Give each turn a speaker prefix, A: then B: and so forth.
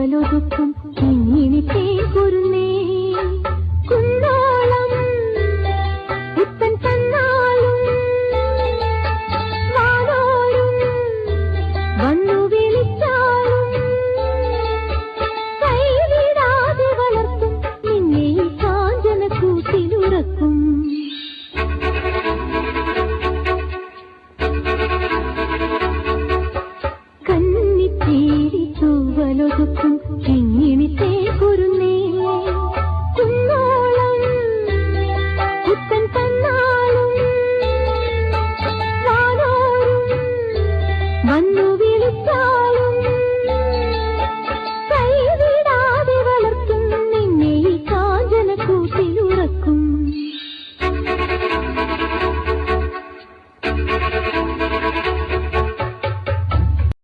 A: തൂവലൊതുക്കും കിങ്ങിണി തേക്കുരുന്നേ കുന്നോളം പുത്തൻ തന്നാലും വാനോരും വന്നു വിളിച്ചാലും കൈവിടാതെ വളർത്തും നിന്നെ കാഞ്ചന കൂട്ടിലുറക്കും. കന്നിത്തേരി തൂവലൊതുക്കും കിങ്ങിണി തേക്കുരുന്നേ കുന്നോളം പുത്തൻ തന്നാലും വാനോരും വന്നു വിളിച്ചാലും